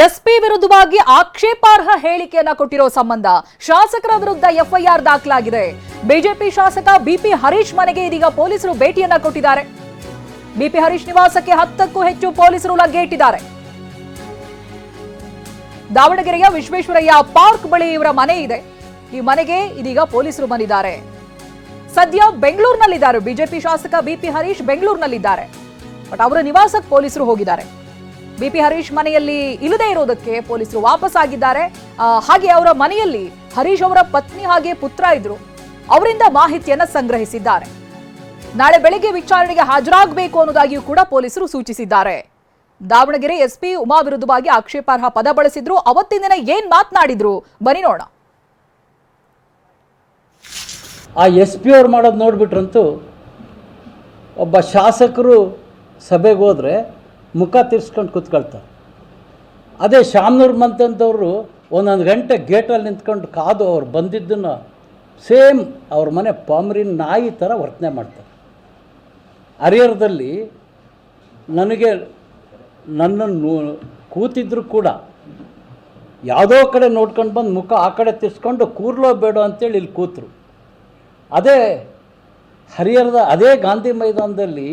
SP ವಿರುದ್ಧವಾಗಿ ಆಕ್ಷೇಪಾರ್ಹ ಹೇಳಿಕೆಯನ್ನ ಕೊಟ್ಟಿರೋ ಸಂಬಂಧ ಶಾಸಕರ ವಿರುದ್ಧ ಎಫ್ಐಆರ್ ದಾಖಲಾಗಿದೆ. ಬಿಜೆಪಿ ಶಾಸಕ ಬಿಪಿ ಹರೀಶ್ ಮನೆಗೆ ಇದೀಗ ಪೊಲೀಸರು ಭೇಟಿಯನ್ನ ಕೊಟ್ಟಿದ್ದಾರೆ. ಬಿಪಿ ಹರೀಶ್ ನಿವಾಸಕ್ಕೆ 10ಕ್ಕೂ ಹೆಚ್ಚು ಪೊಲೀಸರು ಲಗ್ಗೆಯಿಟ್ಟಿದ್ದಾರೆ. ದಾವಣಗೆರೆಯ ವಿಶ್ವೇಶ್ವರಯ್ಯ ಪಾರ್ಕ್ ಬಳಿ ಇವರ ಮನೆ ಇದೆ. ಈ ಮನೆಗೆ ಇದೀಗ ಪೊಲೀಸರು ಬಂದಿದ್ದಾರೆ. ಸದ್ಯ ಬೆಂಗಳೂರಿನಲ್ಲಿದ್ದಾರೆ. ಬಿಜೆಪಿ ಶಾಸಕ ಬಿಪಿ ಹರೀಶ್ ಬೆಂಗಳೂರಿನಲ್ಲಿದ್ದಾರೆ. ಬಟ್ ಅವರ ನಿವಾಸಕ್ಕೆ ಪೊಲೀಸರು ಹೋಗಿದ್ದಾರೆ. ಬಿಪಿ ಹರೀಶ್ ಮನೆಯಲ್ಲಿ ಇಲ್ಲದೆ ಇರೋದಕ್ಕೆ ಪೊಲೀಸರು ವಾಪಸ್ ಆಗಿದ್ದಾರೆ. ಹಾಗೆ ಅವರ ಮನೆಯಲ್ಲಿ ಹರೀಶ್ ಅವರ ಪತ್ನಿ ಹಾಗೆ ಪುತ್ರ ಇದ್ರು. ಅವರಿಂದ ಮಾಹಿತಿಯನ್ನ ಸಂಗ್ರಹಿಸಿದ್ದಾರೆ. ನಾಳೆ ಬೆಳಗ್ಗೆ ವಿಚಾರಣೆಗೆ ಹಾಜರಾಗಬೇಕು ಅನ್ನೋದಾಗಿಯೂ ಕೂಡ ಪೊಲೀಸರು ಸೂಚಿಸಿದ್ದಾರೆ. ದಾವಣಗೆರೆ ಎಸ್ಪಿ ಉಮಾ ವಿರುದ್ಧವಾಗಿ ಆಕ್ಷೇಪಾರ್ಹ ಪದ ಬಳಸಿದ್ರು. ಅವತ್ತಿನ ದಿನ ಏನ್ ಮಾತನಾಡಿದ್ರು ಬನ್ನಿ ನೋಡೋಣ. ಆ ಎಸ್ಪಿ ಅವ್ರು ಮಾಡೋದು ನೋಡ್ಬಿಟ್ರಂತೂ ಒಬ್ಬ ಶಾಸಕರು ಸಭೆಗೆ ಹೋದರೆ ಮುಖ ತಿರ್ಸ್ಕೊಂಡು ಕೂತ್ಕೊಳ್ತಾರೆ. ಅದೇ ಶಾಮನೂರು ಮಂತಂತವರು ಒಂದೊಂದು ಗಂಟೆ ಗೇಟಲ್ಲಿ ನಿಂತ್ಕೊಂಡು ಕಾದು ಅವ್ರು ಬಂದಿದ್ದನ್ನು ಸೇಮ್ ಅವ್ರ ಮನೆ ಪಾಮರಿನ ನಾಯಿ ಥರ ವರ್ತನೆ ಮಾಡ್ತಾರೆ. ಹರಿಹರದಲ್ಲಿ ನನ್ನನ್ನು ಕೂತಿದ್ರು ಕೂಡ ಯಾವುದೋ ಕಡೆ ನೋಡ್ಕೊಂಡು ಬಂದು ಮುಖ ಆ ಕಡೆ ತಿರ್ಸ್ಕೊಂಡು ಕೂರ್ಲೋ ಬೇಡ ಅಂತೇಳಿ ಇಲ್ಲಿ ಕೂತರು. ಅದೇ ಹರಿಹರದ ಅದೇ ಗಾಂಧಿ ಮೈದಾನದಲ್ಲಿ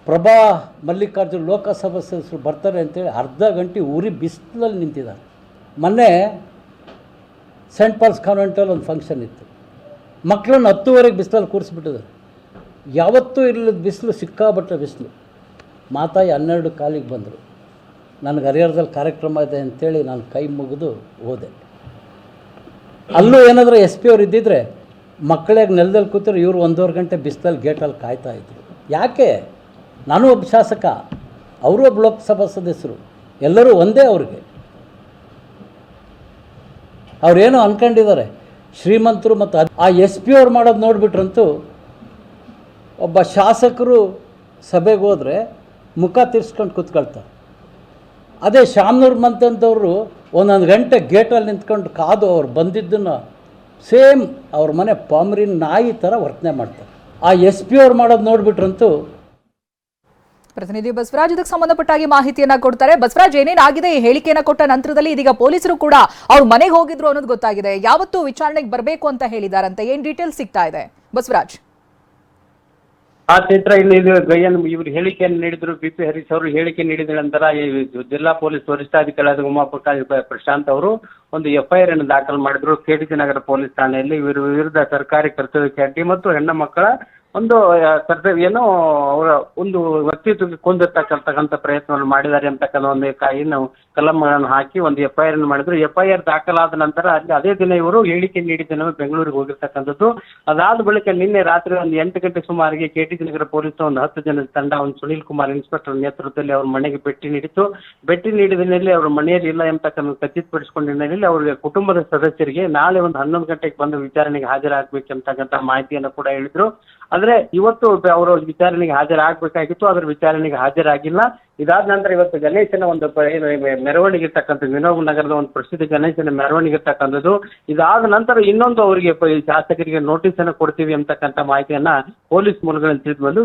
ಪ್ರಭಾ ಮಲ್ಲಿಕಾರ್ಜುನ್ ಲೋಕಸಭಾ ಸದಸ್ಯರು ಬರ್ತಾರೆ ಅಂತೇಳಿ ಅರ್ಧ ಗಂಟೆ ಉರಿ ಬಿಸಿಲಲ್ಲಿ ನಿಂತಿದ್ದಾರೆ. ಮೊನ್ನೆ ಸೆಂಟ್ ಪಾಲ್ಸ್ ಕಾನ್ವೆಂಟಲ್ಲಿ ಒಂದು ಫಂಕ್ಷನ್ ಇತ್ತು. ಮಕ್ಕಳನ್ನು 10:30 ಬಿಸಿಲಲ್ಲಿ ಕೂರಿಸ್ಬಿಟ್ಟಿದ್ದಾರೆ. ಯಾವತ್ತೂ ಇಲ್ಲದ ಬಿಸಿಲು, ಸಿಕ್ಕಾಬಟ್ಟೆ ಬಿಸಿಲು. ಮಾತಾಯಿ 12:15 ಬಂದರು. ನನಗೆ ಹರಿಹರದಲ್ಲಿ ಕಾರ್ಯಕ್ರಮ ಇದೆ ಅಂತೇಳಿ ನಾನು ಕೈ ಮುಗಿದು ಹೋದೆ. ಅಲ್ಲೂ ಏನಾದರೂ ಎಸ್ ಪಿ ಅವ್ರು ಇದ್ದಿದ್ದರೆ ಮಕ್ಕಳಿಗೆ ನೆಲದಲ್ಲಿ ಕೂತರು, ಇವರು 1.5 ಗಂಟೆ ಬಿಸಿಲಲ್ಲಿ ಗೇಟಲ್ಲಿ ಕಾಯ್ತಾಯಿದ್ರು. ಯಾಕೆ? ನಾನು ಒಬ್ಬ ಶಾಸಕ, ಅವರು ಒಬ್ಬ ಲೋಕಸಭಾ ಸದಸ್ಯರು, ಎಲ್ಲರೂ ಒಂದೇ. ಅವ್ರಿಗೆ ಅವ್ರೇನೋ ಅಂದ್ಕೊಂಡಿದ್ದಾರೆ ಶ್ರೀಮಂತರು. ಮತ್ತು ಆ ಎಸ್ ಪಿ ಅವ್ರು ಮಾಡೋದು ನೋಡಿಬಿಟ್ರಂತೂ ಒಬ್ಬ ಶಾಸಕರು ಸಭೆಗೆ ಹೋದರೆ ಮುಖ ತಿರ್ಸ್ಕೊಂಡು ಕೂತ್ಕೊಳ್ತಾರೆ. ಅದೇ ಶಾಮನೂರು ಮಂತಂತವರು ಒಂದೊಂದು ಗಂಟೆ ಗೇಟಲ್ಲಿ ನಿಂತ್ಕೊಂಡು ಕಾದು ಅವ್ರು ಬಂದಿದ್ದನ್ನು ಸೇಮ್ ಅವ್ರ ಮನೆ ಪಾಮರಿನ ನಾಯಿ ಥರ ವರ್ತನೆ ಮಾಡ್ತಾರೆ. ಆ ಎಸ್ ಪಿ ಅವ್ರು ಮಾಡೋದು ನೋಡಿಬಿಟ್ರಂತೂ. ಪ್ರತಿನಿಧಿ ಬಸವರಾಜ್ ಇದಕ್ಕೆ ಸಂಬಂಧಪಟ್ಟಾಗಿ ಮಾಹಿತಿಯನ್ನ ಕೊಡ್ತಾರೆ. ಬಸವರಾಜ್, ಏನೇನಾಗಿದೆ ಈ ಹೇಳಿಕೆಯನ್ನ ಕೊಟ್ಟ ನಂತರದಲ್ಲಿ ಇದೀಗ ಪೊಲೀಸರು ಕೂಡ ಅವ್ರ ಮನೆಗೆ ಹೋಗಿದ್ರು ಅನ್ನೋದು ಗೊತ್ತಾಗಿದೆ. ಯಾವತ್ತು ವಿಚಾರಣೆಗೆ ಬರಬೇಕು ಅಂತ ಹೇಳಿದಾರಂತೆ, ಏನ್ ಡೀಟೇಲ್ಸ್ ಸಿಗ್ತಾ ಇದೆ ಬಸವರಾಜ್? ಆ ಚಿತ್ರ ಇವರು ಹೇಳಿಕೆಯನ್ನು ನೀಡಿದ್ರು. ಬಿಪಿ ಹರೀಶ್ ಅವರು ಹೇಳಿಕೆ ನೀಡಿದ ನಂತರ ಜಿಲ್ಲಾ ಪೊಲೀಸ್ ವರಿಷ್ಠಾಧಿಕಾರಿ ಉಮಾ ಪ್ರಶಾಂತ್ ಅವರು ಒಂದು ಎಫ್ಐಆರ್ ಅನ್ನು ದಾಖಲು ಮಾಡಿದ್ರು ಕೆಟಿಜಿ ನಗರ ಪೊಲೀಸ್ ಠಾಣೆಯಲ್ಲಿ. ಇವರ ವಿರುದ್ಧ ಸರ್ಕಾರಿ ಕರ್ತವ್ಯಕ್ಕೆ ಅಡ್ಡಿ ಮತ್ತು ಹೆಣ್ಣು ಮಕ್ಕಳ ಒಂದು ಕರ್ತವ್ಯನು ಅವರ ಒಂದು ವ್ಯಕ್ತಿತ್ವಕ್ಕೆ ಕೊಂದಿರ್ತಕ್ಕಂಥ ಪ್ರಯತ್ನವನ್ನು ಮಾಡಿದ್ದಾರೆ ಅಂತಕ್ಕಂಥ ಒಂದು ಏನು ಕಲಂಗಳನ್ನು ಹಾಕಿ ಒಂದು ಎಫ್ಐಆರ್ ಅನ್ನು ಮಾಡಿದ್ರು. ಎಫ್ಐಆರ್ ದಾಖಲಾದ ನಂತರ ಅಲ್ಲಿ ಅದೇ ದಿನ ಇವರು ಹೇಳಿಕೆ ನೀಡಿದ ದಿನ ಬೆಂಗಳೂರಿಗೆ ಹೋಗಿರ್ತಕ್ಕಂಥದ್ದು. ಅದಾದ ಬಳಿಕ ನಿನ್ನೆ ರಾತ್ರಿ ಒಂದು 8 ಗಂಟೆ ಸುಮಾರಿಗೆ ಕೆಟಿಜಿ ನಗರ ಪೊಲೀಸ್ ಒಂದು 10 ಜನದ ತಂಡ ಒಂದು ಸುನೀಲ್ ಕುಮಾರ್ ಇನ್ಸ್ಪೆಕ್ಟರ್ ನೇತೃತ್ವದಲ್ಲಿ ಅವ್ರ ಮನೆಗೆ ಭೇಟಿ ನೀಡಿತ್ತು. ಭೇಟಿ ನೀಡಿದ ಹಿನ್ನೆಲೆ ಅವ್ರ ಮನೆಯಲ್ಲಿ ಇಲ್ಲ ಎಂಬತಕ್ಕಂಥ ಖಚಿತಪಡಿಸಿಕೊಂಡ ಹಿನ್ನೆಲೆಯಲ್ಲಿ ಅವರಿಗೆ ಕುಟುಂಬದ ಸದಸ್ಯರಿಗೆ ನಾಳೆ ಒಂದು 11 ಗಂಟೆಗೆ ಬಂದು ವಿಚಾರಣೆಗೆ ಹಾಜರಾಗಬೇಕೆಂಬತಕ್ಕಂಥ ಮಾಹಿತಿಯನ್ನು ಕೂಡ ಹೇಳಿದ್ರು. ಅಂದ್ರೆ ಇವತ್ತು ಅವರು ವಿಚಾರಣೆಗೆ ಹಾಜರಾಗಬೇಕಾಗಿತ್ತು, ಅದರ ವಿಚಾರಣೆಗೆ ಹಾಜರಾಗಿಲ್ಲ. ಇದಾದ ನಂತರ ಇವತ್ತು ಗಣೇಶನ ಒಂದು ಮೆರವಣಿಗೆ ಇರ್ತಕ್ಕಂಥದ್ದು, ವಿನೋಬ್ ನಗರದ ಒಂದು ಪ್ರಸಿದ್ಧ ಗಣೇಶನ ಮೆರವಣಿಗೆ ಇರ್ತಕ್ಕಂಥದ್ದು. ಇದಾದ ನಂತರ ಇನ್ನೊಂದು ಅವರಿಗೆ ಶಾಸಕರಿಗೆ ನೋಟಿಸ್ ಅನ್ನು ಕೊಡ್ತೀವಿ ಅಂತಕ್ಕಂಥ ಮಾಹಿತಿಯನ್ನ ಪೊಲೀಸ್ ಮೂಲಗಳಿಂದ ತಿಳಿದು ಬಂದು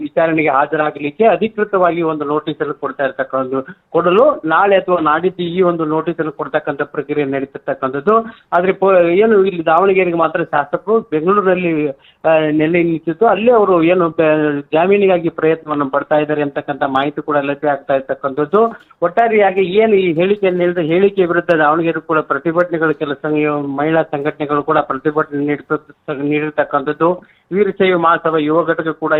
ವಿಚಾರಣೆಗೆ ಹಾಜರಾಗಲಿಕ್ಕೆ ಅಧಿಕೃತವಾಗಿ ಒಂದು ನೋಟಿಸ್ ಅನ್ನು ಕೊಡ್ತಾ ಇರ್ತಕ್ಕಂಥದ್ದು. ಕೊಡಲು ನಾಳೆ ಅಥವಾ ನಾಡಿದ್ದು ಈ ಒಂದು ನೋಟಿಸ್ ಅನ್ನು ಕೊಡ್ತಕ್ಕಂಥ ಪ್ರಕ್ರಿಯೆ ನಡೀತಿರ್ತಕ್ಕಂಥದ್ದು. ಆದ್ರೆ ಏನು ಇಲ್ಲಿ ದಾವಣಗೆರೆಗೆ ಮಾತ್ರ ಶಾಸಕರು ಬೆಂಗಳೂರಿನಲ್ಲಿ ನೆಲೆ ನಿಂತಿತ್ತು. ಅಲ್ಲೇ ಅವರು ಏನು ಜಾಮೀನಿಗಾಗಿ ಪ್ರಯತ್ನವನ್ನು ಪಡ್ತಾ ಇದ್ದಾರೆ ಅಂತಕ್ಕಂಥ ಮಾಹಿತಿ ಕೂಡ ಲಭ್ಯ ಆಗ್ತಾ ಇರ್ತಕ್ಕಂಥದ್ದು. ಒಟ್ಟಾರೆಯಾಗಿ ಏನು ಈ ಹೇಳಿಕೆಯನ್ನು ಹೇಳಿದ ಹೇಳಿಕೆ ವಿರುದ್ಧ ದಾವಣಗೆರೆ ಕೂಡ ಪ್ರತಿಭಟನೆಗಳು, ಮಹಿಳಾ ಸಂಘಟನೆಗಳು ಕೂಡ ಪ್ರತಿಭಟನೆ ನೀಡಿರ್ತಕ್ಕಂಥದ್ದು. ವೀರಶೈವ ಮಹಾಸಭಾ ಯುವ ಘಟಕ ಕೂಡ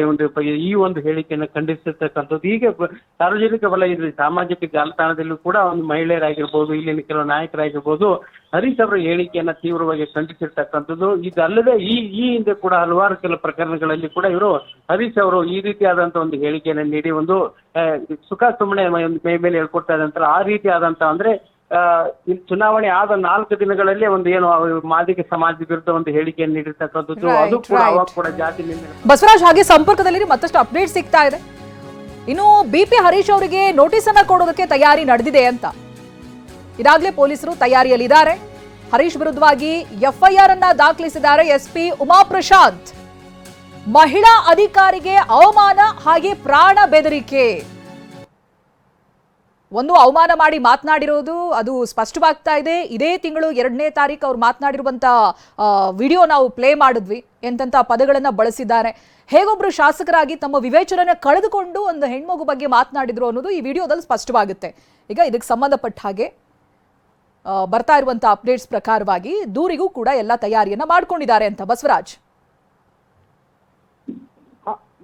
ಈ ಒಂದು ಹೇಳಿಕೆಯನ್ನು ಖಂಡಿಸಿರ್ತಕ್ಕಂಥದ್ದು. ಹೀಗೆ ಸಾರ್ವಜನಿಕ ವಲಯದಲ್ಲಿ ಸಾಮಾಜಿಕ ಜಾಲತಾಣದಲ್ಲೂ ಕೂಡ ಒಂದು ಮಹಿಳೆಯರಾಗಿರ್ಬೋದು, ಇಲ್ಲಿನ ಕೆಲವು ನಾಯಕರಾಗಿರ್ಬೋದು ಹರೀಶ್ ಅವರ ಹೇಳಿಕೆಯನ್ನ ತೀವ್ರವಾಗಿ ಖಂಡಿಸಿರ್ತಕ್ಕಂಥದ್ದು. ಇದಲ್ಲದೆ ಈ ಹಿಂದೆ ಕೂಡ ಹಲವಾರು ಕೆಲವು ಪ್ರಕರಣಗಳಲ್ಲಿ ಕೂಡ ಇವರು ಹರೀಶ್ ಅವರು ಈ ರೀತಿಯಾದಂತ ಒಂದು ಹೇಳಿಕೆಯನ್ನು ನೀಡಿ ಒಂದು ಸುಖ ಸುಮ್ಮನೆ ಮೈ ಮೇಲೆ ಹೇಳ್ಕೊಡ್ತಾ ಇದ್ದಂತ ಆ ರೀತಿ ಆದಂತ ಅಂದ್ರೆ ಚುನಾವಣೆ ಆದ 4 ದಿನಗಳಲ್ಲಿ ಒಂದು ಏನು ಮಾದಿಗ ಸಮಾಜ ವಿರುದ್ಧ ಒಂದು ಹೇಳಿಕೆಯನ್ನು ನೀಡಿರ್ತಕ್ಕಂಥದ್ದು. ಅದು ಕೂಡ ಅವಾಗ ಕೂಡ ಜಾತಿ ಬಸವರಾಜ್, ಹಾಗೆ ಸಂಪರ್ಕದಲ್ಲಿ ಮತ್ತಷ್ಟು ಅಪ್ಡೇಟ್ ಸಿಗ್ತಾ ಇದೆ. ಇನ್ನು ಬಿಪಿ ಹರೀಶ್ ಅವರಿಗೆ ನೋಟಿಸ್ ಅನ್ನ ಕೊಡೋದಕ್ಕೆ ತಯಾರಿ ನಡೆದಿದೆ ಅಂತ ಇದಾಗಲೇ ಪೊಲೀಸರು ತಯಾರಿಯಲ್ಲಿದ್ದಾರೆ. ಹರೀಶ್ ವಿರುದ್ಧವಾಗಿ ಎಫ್ಐಆರ್ ಅನ್ನ ದಾಖಲಿಸಿದ್ದಾರೆ ಎಸ್ಪಿ ಉಮಾ ಪ್ರಶಾಂತ್. ಮಹಿಳಾ ಅಧಿಕಾರಿಗೆ ಅವಮಾನ ಹಾಗೆ ಪ್ರಾಣ ಬೆದರಿಕೆ. ಒಂದು ಅವಮಾನ ಮಾಡಿ ಮಾತನಾಡಿರೋದು ಅದು ಸ್ಪಷ್ಟವಾಗ್ತಾ ಇದೆ. ಇದೇ ತಿಂಗಳು 2ನೇ ತಾರೀಕು ಅವ್ರು ಮಾತನಾಡಿರುವಂತ ವಿಡಿಯೋ ನಾವು ಪ್ಲೇ ಮಾಡಿದ್ವಿ. ಎಂತೆಂಥ ಪದಗಳನ್ನ ಬಳಸಿದ್ದಾರೆ, ಹೇಗೊಬ್ರು ಶಾಸಕರಾಗಿ ತಮ್ಮ ವಿವೇಚನೆಯನ್ನು ಕಳೆದುಕೊಂಡು ಒಂದು ಹೆಣ್ಮಗು ಬಗ್ಗೆ ಮಾತನಾಡಿದ್ರು ಅನ್ನೋದು ಈ ವಿಡಿಯೋದಲ್ಲಿ ಸ್ಪಷ್ಟವಾಗುತ್ತೆ. ಈಗ ಇದಕ್ಕೆ ಸಂಬಂಧಪಟ್ಟ ಹಾಗೆ ಬರ್ತಾ ಇರುವಂತ ಅಪ್ಡೇಟ್ಸ್ ಪ್ರಕಾರವಾಗಿ ದೂರಿಗೂ ಕೂಡ ಎಲ್ಲ ತಯಾರಿಯನ್ನ ಮಾಡ್ಕೊಂಡಿದ್ದಾರೆ ಅಂತ ಬಸವರಾಜ್.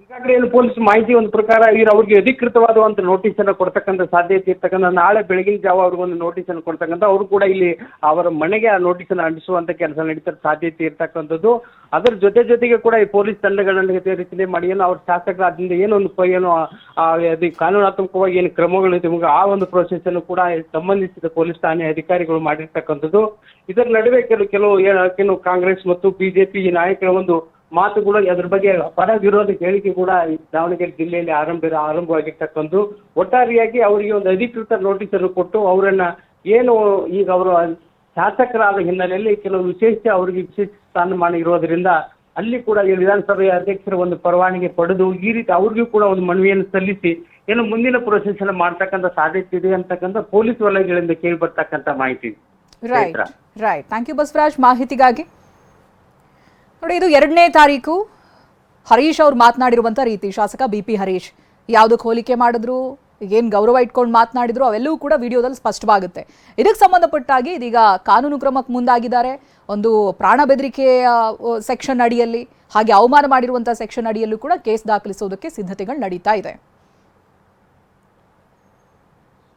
ಈಗಾಗಲೇ ಏನು ಪೊಲೀಸ್ ಮಾಹಿತಿ ಒಂದು ಪ್ರಕಾರ ಅವ್ರಿಗೆ ಅಧಿಕೃತವಾದ ನೋಟಿಸ್ ಅನ್ನು ಕೊಡ್ತಕ್ಕಂಥ ಸಾಧ್ಯತೆ ಇರ್ತಕ್ಕಂಥ ನಾಳೆ ಬೆಳಗಿನ ಜಾವ ಅವ್ರಿಗೊಂದು ನೋಟಿಸ್ ಅನ್ನು ಕೊಡ್ತಕ್ಕಂಥ ಅವರು ಕೂಡ ಇಲ್ಲಿ ಅವರ ಮನೆಗೆ ಆ ನೋಟಿಸ್ ಅನ್ನು ಅಂಟಿಸುವಂತ ಕೆಲಸ ನಡೀತಾ ಸಾಧ್ಯತೆ ಇರ್ತಕ್ಕಂಥದ್ದು. ಅದರ ಜೊತೆಗೆ ಕೂಡ ಈ ಪೊಲೀಸ್ ತಂಡಗಳನ್ನು ರಚನೆ ಮಾಡಿ ಅವ್ರ ಶಾಸಕರ ಅದರಿಂದ ಏನೊಂದು ಅದು ಕಾನೂನಾತ್ಮಕವಾಗಿ ಏನು ಕ್ರಮಗಳು ನಿಮಗೆ ಆ ಒಂದು ಪ್ರೊಸೆಸ್ ಅನ್ನು ಕೂಡ ಸಂಬಂಧಿಸಿದ ಪೊಲೀಸ್ ಠಾಣೆ ಅಧಿಕಾರಿಗಳು ಮಾಡಿರ್ತಕ್ಕಂಥದ್ದು. ಇದರ ನಡುವೆ ಕೆಲವು ಕಾಂಗ್ರೆಸ್ ಮತ್ತು ಬಿಜೆಪಿ ನಾಯಕರ ಒಂದು ಮಾತುಗಳು ಅದ್ರ ಬಗ್ಗೆ ಪರ ವಿರೋಧ ಹೇಳಿಕೆ ಕೂಡ ದಾವಣಗೆರೆ ಜಿಲ್ಲೆಯಲ್ಲಿ ಆರಂಭವಾಗಿರ್ತಕ್ಕಂಥದ್ದು. ಒಟ್ಟಾರೆಯಾಗಿ ಅವರಿಗೆ ಒಂದು ಅಧಿಕೃತ ನೋಟಿಸ್ ಅನ್ನು ಕೊಟ್ಟು ಅವರನ್ನ ಏನು ಈಗ ಅವರು ಶಾಸಕರಾದ ಹಿನ್ನೆಲೆಯಲ್ಲಿ ಕೆಲವು ಅವರಿಗೆ ವಿಶೇಷ ಸ್ಥಾನಮಾನ ಇರೋದ್ರಿಂದ ಅಲ್ಲಿ ಕೂಡ ಈ ವಿಧಾನಸಭೆಯ ಅಧ್ಯಕ್ಷರ ಒಂದು ಪರವಾನಗಿ ಪಡೆದು ಈ ರೀತಿ ಅವ್ರಿಗೂ ಕೂಡ ಒಂದು ಮನವಿಯನ್ನು ಸಲ್ಲಿಸಿ ಏನು ಮುಂದಿನ ಪ್ರೊಸೆಸ್ ಅನ್ನು ಮಾಡ್ತಕ್ಕಂಥ ಸಾಧ್ಯತೆ ಇದೆ ಅಂತಕ್ಕಂಥ ಪೊಲೀಸ್ ವಲಯಗಳಿಂದ ಕೇಳಿ ಬರ್ತಕ್ಕಂಥ ಮಾಹಿತಿ. ರೈಟ್. ಥ್ಯಾಂಕ್ ಯು ಬಸವರಾಜ್ ಮಾಹಿತಿಗಾಗಿ. ನೋಡಿ, ಇದು 2ನೇ ತಾರೀಕು ಹರೀಶ್ ಅವ್ರು ಮಾತನಾಡಿರುವಂಥ ರೀತಿ, ಶಾಸಕ BP ಹರೀಶ್ ಯಾವುದಕ್ಕೆ ಹೋಲಿಕೆ ಮಾಡಿದ್ರು, ಏನು ಗೌರವ ಇಟ್ಕೊಂಡು ಮಾತನಾಡಿದ್ರು ಅವೆಲ್ಲವೂ ಕೂಡ ವಿಡಿಯೋದಲ್ಲಿ ಸ್ಪಷ್ಟವಾಗುತ್ತೆ. ಇದಕ್ಕೆ ಸಂಬಂಧಪಟ್ಟಾಗಿ ಇದೀಗ ಕಾನೂನು ಕ್ರಮಕ್ಕೆ ಮುಂದಾಗಿದ್ದಾರೆ. ಒಂದು ಪ್ರಾಣ ಬೆದರಿಕೆಯ ಸೆಕ್ಷನ್ ಅಡಿಯಲ್ಲಿ, ಹಾಗೆ ಅವಮಾನ ಮಾಡಿರುವಂಥ ಸೆಕ್ಷನ್ ಅಡಿಯಲ್ಲೂ ಕೂಡ ಕೇಸ್ ದಾಖಲಿಸೋದಕ್ಕೆ ಸಿದ್ಧತೆಗಳು ನಡೀತಾ ಇದೆ.